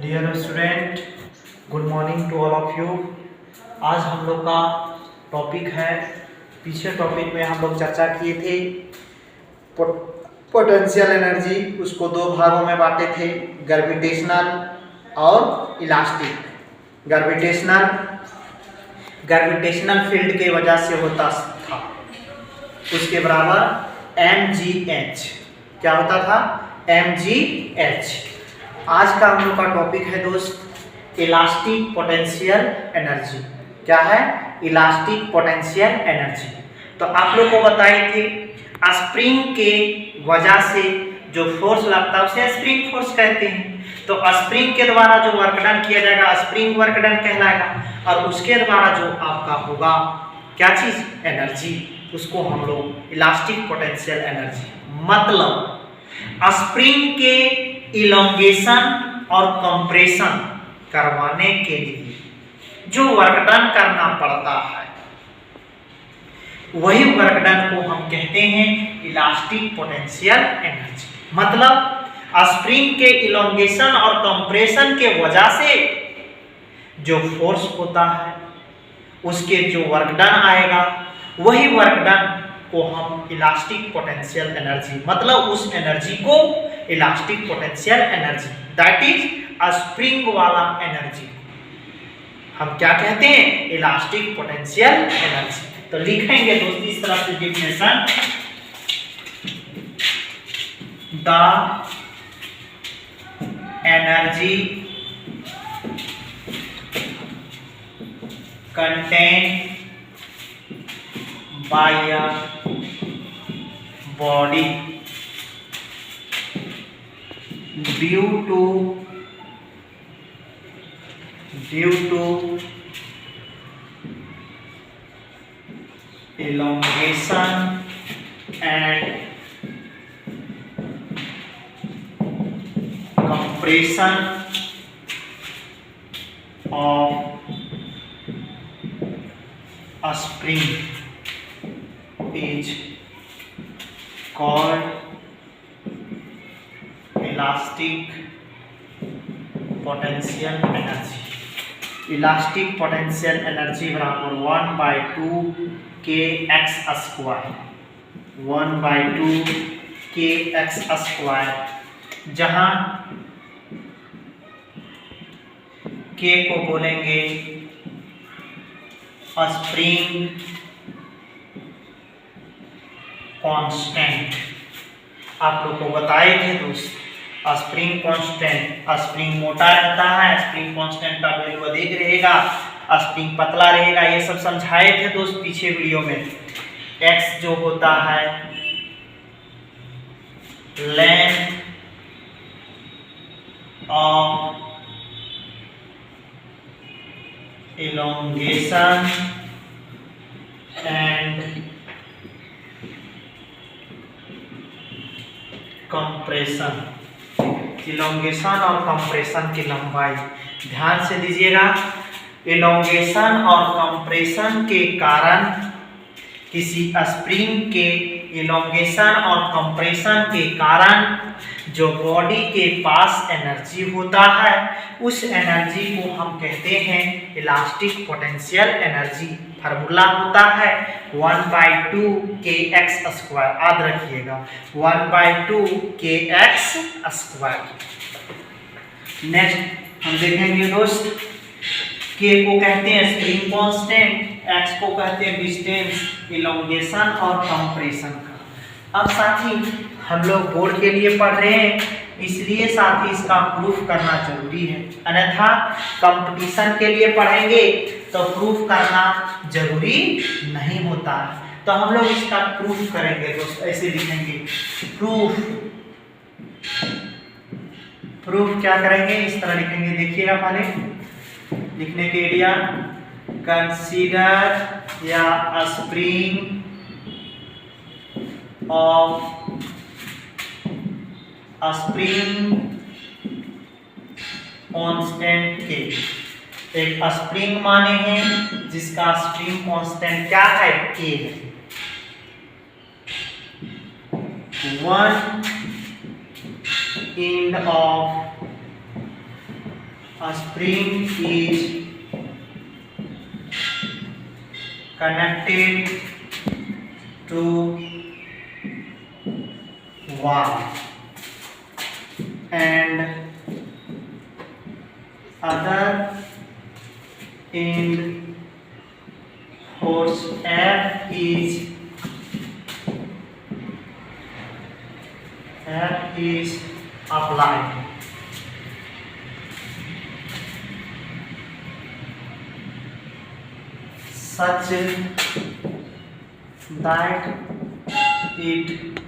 Dear student, good morning to all of you. आज हम लोग का टॉपिक है, पीछे टॉपिक में हम लोग चर्चा किए थे पोटेंशियल एनर्जी। उसको दो भागों में बांटे थे, ग्रेविटेशनल और इलास्टिक। ग्रेविटेशनल फील्ड के वजह से होता था, उसके बराबर mgh। क्या होता था? mgh। आज का हम लोग का टॉपिक है दोस्त इलास्टिक पोटेंशियल एनर्जी। क्या है? Elastic potential energy. तो आप लोग को बताई थी स्प्रिंग के वजह से जो फोर्स लगता है उसे स्प्रिंग फोर्स कहते हैं। तो स्प्रिंग के द्वारा जो वर्क डन किया जाएगा स्प्रिंग वर्क डन कहलाएगा, और उसके द्वारा जो आपका होगा क्या चीज? एनर्जी। उसको हम लोग इलास्टिक पोटेंशियल एनर्जी। मतलब स्प्रिंग के इलोंगेशन और कंप्रेशन करवाने के लिए जो वर्क डन करना पड़ता है, वही वर्क डन को हम कहते हैं इलास्टिक पोटेंशियल एनर्जी। मतलब स्प्रिंग के इलोंगेशन और कंप्रेशन के वजह से जो फोर्स होता है, उसके जो वर्क डन आएगा, वही वर्क डन को हम इलास्टिक पोटेंशियल एनर्जी, मतलब उस एनर्जी को elastic potential energy, that is spring वाला एनर्जी, हम क्या कहते हैं? Elastic potential energy. तो लिखेंगे दोस्त इस तरह से definition, the energy contained by a body due to elongation and compression of a spring is called elastic potential energy. Elastic potential energy बराबर 1/2 kx स्क्वायर, 1/2 kx स्क्वायर, जहां k को बोलेंगे स्प्रिंग कांस्टेंट। आप लोग को बताए थे दोस्त स्प्रिंग कांस्टेंट, स्प्रिंग मोटा रहता है, स्प्रिंग कांस्टेंट का वैल्यू अधिक रहेगा, स्प्रिंग पतला रहेगा। ये सब समझाए थे दोस्त पीछे वीडियो में। x जो होता है length of elongation and compression, elongation और कंप्रेशन की लंबाई। ध्यान से दीजिएगा, इलोंगेशन और कंप्रेशन के कारण, किसी स्प्रिंग के इलोंगेशन और कंप्रेशन के कारण जो बॉडी के पास एनर्जी होता है, उस एनर्जी को हम कहते हैं इलास्टिक पोटेंशियल एनर्जी। फार्मूला होता है 1/2 kx स्क्वायर, याद रखिएगा 1/2 kx स्क्वायर। नेक्स्ट हम देखेंगे दोस्त, k को कहते हैं स्प्रिंग कांस्टेंट, x को कहते हैं डिस्टेंस, इलोंगेशन और कंप्रेशन का। अब साथी हम लोग बोर्ड के लिए पढ़ रहे हैं, इसलिए साथी इसका प्रूफ करना जरूरी है, अन्यथा कंपटीशन के लिए पढ़ेंगे तो प्रूफ करना जरूरी नहीं होता है। तो हम लोग इसका प्रूफ करेंगे दोस्त, ऐसे लिखेंगे प्रूफ क्या करेंगे? इस तरह लिखेंगे, देखिएगा पहले लिखने के एरिया, कंसीडर या स्प्रिंग ऑफ स्प्रिंग कांस्टेंट के। एक स्प्रिंग माने हैं जिसका स्प्रिंग कांस्टेंट क्या है? k है। one end of spring is connected to wall and other end force F is applied. Such that it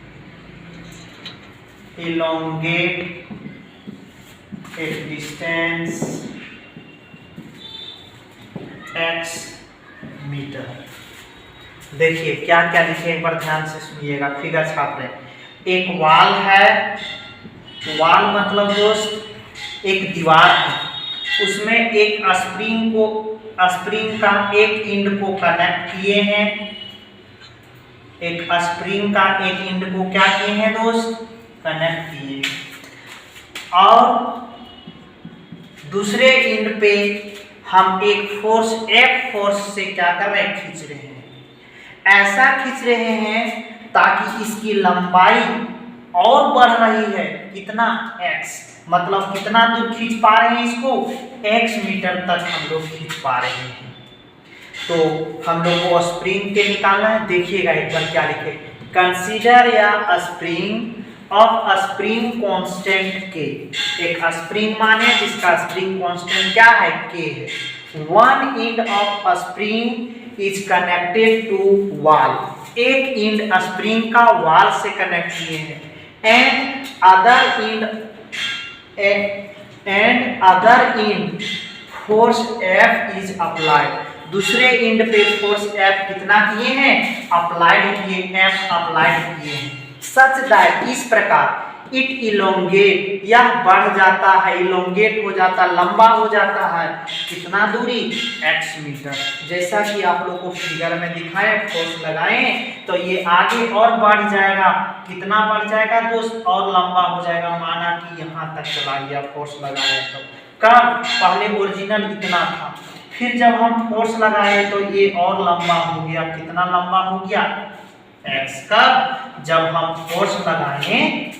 elongate a distance x metre. देखिए क्या क्या लिखे, एक बार ध्यान से सुनिएगा, फिगर छाप रहे हैं। एक वॉल है, वॉल मतलब दोस्त एक दीवार है, उसमें एक स्प्रिंग का एक एंड को कनेक्ट किए हैं, एक स्प्रिंग का एक एंड को क्या किए हैं दोस्त, कनेक्ट किए, और दूसरे एंड पे हम एक फोर्स F फोर्स से क्या कर रहे हैं, खींच रहे हैं। ऐसा खींच रहे हैं ताकि इसकी लंबाई और बढ़ रही है, कितना x, मतलब कितना दूर खींच पा रहे हैं इसको, x मीटर तक हम लोग खींच पा रहे हैं। तो हम लोग को स्प्रिंग के निकालना है। देखिएगा एक बार क्या लिखे, कंसीडर या स्प्रिंग ऑफ स्प्रिंग कांस्टेंट के, एक स्प्रिंग माने जिसका स्प्रिंग कांस्टेंट क्या है, k है। One end of spring is connected to wall, एक एंड स्प्रिंग का वॉल से कनेक्ट किए हैं, and other end force F is applied, दूसरे एंड पे फोर्स F कितना किए हैं, अप्लाइड किए, F अप्लाइड किए हैं। सच दैट, इस प्रकार, इट इलोंगेट, यह बढ़ जाता है, इलोंगेट हो जाता, लंबा हो जाता है, कितना दूरी, x मीटर। जैसा कि आप लोग को फिगर में दिखाएं, फोर्स लगाएं तो ये आगे और बढ़ जाएगा, कितना बढ़ जाएगा दोस्त, और लंबा हो जाएगा। माना कि यहाँ तक चला गया, फोर्स लगाया तो कब, पहले ओरिजिनल इतना था, फिर जब हम फोर्स लगाए तो ये और लंबा हो गया, कितना लंबा हो गया, x। कब, जब हम फोर्स लगाएं।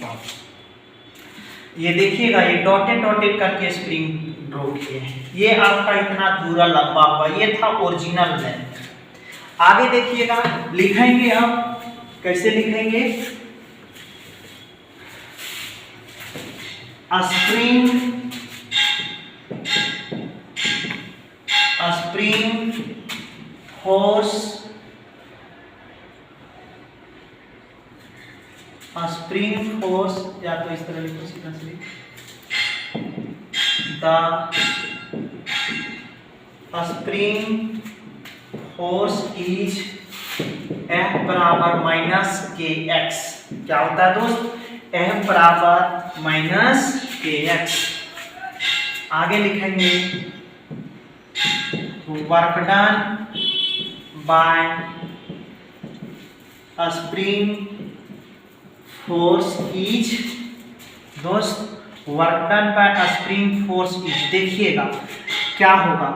ये देखिएगा, ये डॉटेड डॉटेड करके स्प्रिंग ड्रॉ किए हैं, ये आपका इतना दूरा लंबा हुआ, ये था ओरिजिनल लेंथ। आगे देखिएगा, लिखेंगे अब, कैसे लिखेंगे, स्प्रिंग फोर्स, स्प्रिंग फोर्स, या तो इस तरह लिखो सीधा से, the spring force is F बराबर माइनस के एक्स। क्या होता है दोस्त, F बराबर माइनस के एक्स। आगे लिखेंगे, work done by spring force is, दोस्त work done by spring force is. देखिएगा क्या होगा,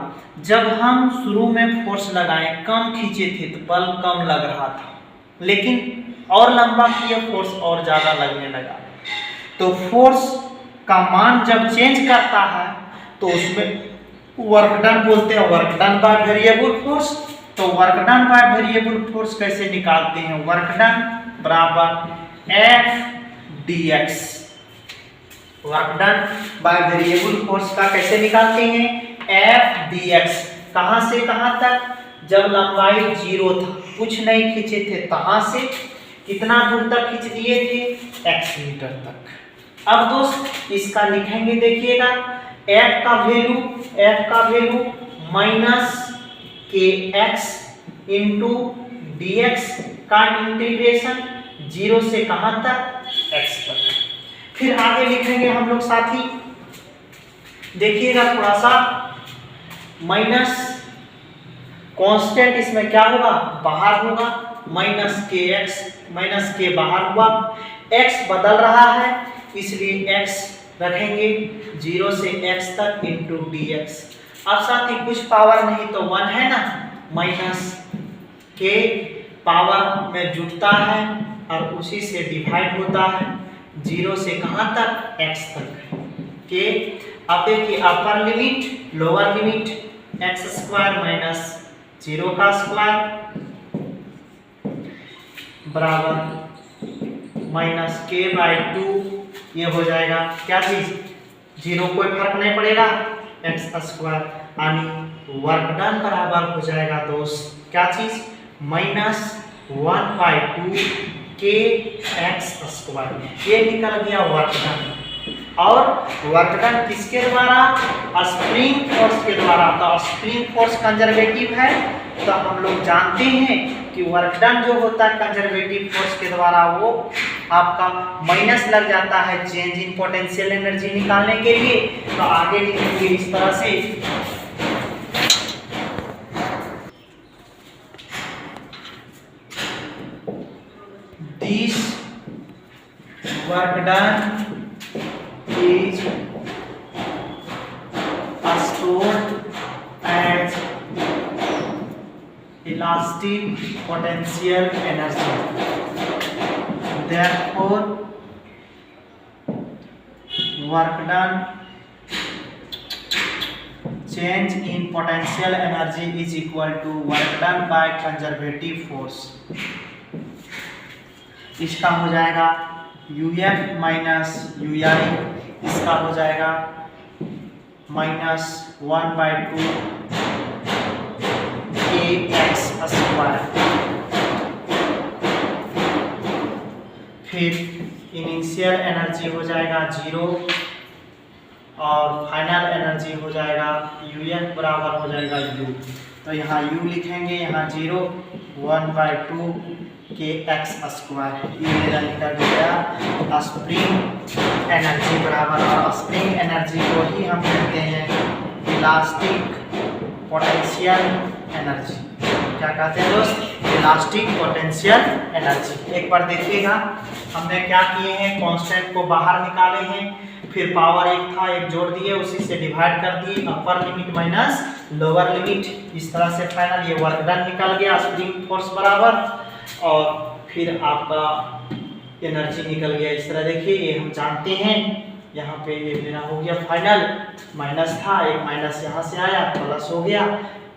जब हम शुरू में फोर्स लगाए, कम खींचे थे तो बल कम लग रहा था, लेकिन और लंबा किया फोर्स और ज्यादा लगने लगा। तो फोर्स का मान जब चेंज करता है तो उसमें वर्क डन बोलते हैं, work done by variable force. तो work done by variable force कैसे निकालते हैं, वर्क डन बराबर F dx। Work done by variable force का कैसे निकालते हैं, F dx। कहां से कहां तक, जब लंबाई 0 था, कुछ नहीं खींचे थे, तहां से कितना दूर तक खींच दिए थे, x मीटर तक। अब दोस्त इसका लिखेंगे, देखिएगा F का वैल्यू माइनस के एक्स इंटू dx का इंटीग्रेशन 0 से कहां तक, x तक। फिर आगे लिखेंगे हम लोग साथी, देखिएगा थोड़ा सा, माइनस कांस्टेंट इसमें क्या होगा, बाहर होगा, माइनस के बाहर हुआ, x बदल रहा है इसलिए x रखेंगे 0 से x तक इंटू dx। अब साथ ही कुछ पावर नहीं तो 1 है ना, माइनस के पावर में जुटता है और उसी से डिवाइड होता है 0 से कहाँ तक, x तक के। अब देखिए upper limit lower limit x square minus 0 का स्क्वायर बराबर माइनस के बाई 2, ये हो जाएगा क्या चीज, 0 कोई फर्क नहीं पड़ेगा, एक्स स्क्वायर यानी वर्क डन बराबर हो जाएगा दोस्त क्या चीज, माइनस 1/2 के एक्स स्क्वायर। ये निकल गया वर्क डन। और वर्क डन किसके द्वारा, स्प्रिंग फोर्स के द्वारा। तो स्प्रिंग फोर्स कंजर्वेटिव है, तो हम लोग जानते हैं कि वर्क डन जो होता है कंजर्वेटिव फोर्स के द्वारा वो आपका माइनस लग जाता है चेंज इन पोटेंशियल एनर्जी निकालने के लिए। तो आगे लिखेंगे इस तरह से, this work done is stored as elastic potential energy. Therefore, work done change in potential energy is equal to work done by conservative force. इसका हो जाएगा UF माइनस UI, इसका हो जाएगा माइनस 1/2 kx स्क्वायर। फिर इनिशियल एनर्जी हो जाएगा 0 और फाइनल एनर्जी हो जाएगा UF बराबर हो जाएगा U। तो यहाँ U लिखेंगे, यहाँ 0 1/2 के एक्स स्क्वायर। ये मेरा निकल गया स्प्रिंग एनर्जी बराबर, और स्प्रिंग एनर्जी को ही हम कहते हैं इलास्टिक पोटेंशियल एनर्जी। क्या कहते हैं दोस्त, इलास्टिक पोटेंशियल एनर्जी। एक बार देखिएगा हमने क्या किए हैं, कांस्टेंट को बाहर निकाले हैं, फिर पावर एक था एक जोड़ दिए, उसी से डिवाइड कर दिए, upper limit minus lower limit, इस तरह से फाइनल ये वर्क डन निकल गया स्प्रिंग फोर्स बराबर। और फिर आपका एनर्जी निकल गया इस तरह। देखिए ये हम जानते हैं, यहाँ पे ये मेरा हो गया फाइनल, माइनस था एक माइनस यहाँ से आया प्लस हो गया।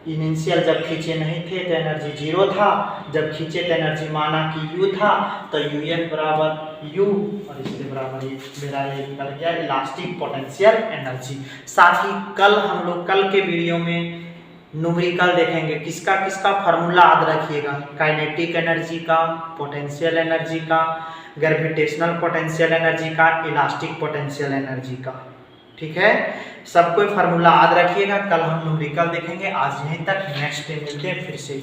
इनिशियल जब खींचे नहीं थे तो एनर्जी 0 था, जब खींचे तो एनर्जी माना कि U था, तो UF बराबर U, और इसके बराबर ये मेरा ये निकल गया इलास्टिक पोटेंशियल एनर्जी। साथ ही कल हम लोग कल के वीडियो में न्यूमेरिकल देखेंगे, किसका किसका फार्मूला याद रखिएगा, काइनेटिक एनर्जी का, पोटेंशियल एनर्जी का, ग्रेविटेशनल पोटेंशियल एनर्जी का, इलास्टिक पोटेंशियल एनर्जी का। ठीक है, सब कोई फार्मूला याद रखिएगा। कल हम न्यूमेरिकल देखेंगे। आज यहीं तक, नेक्स्ट डे मिलते हैं फिर से।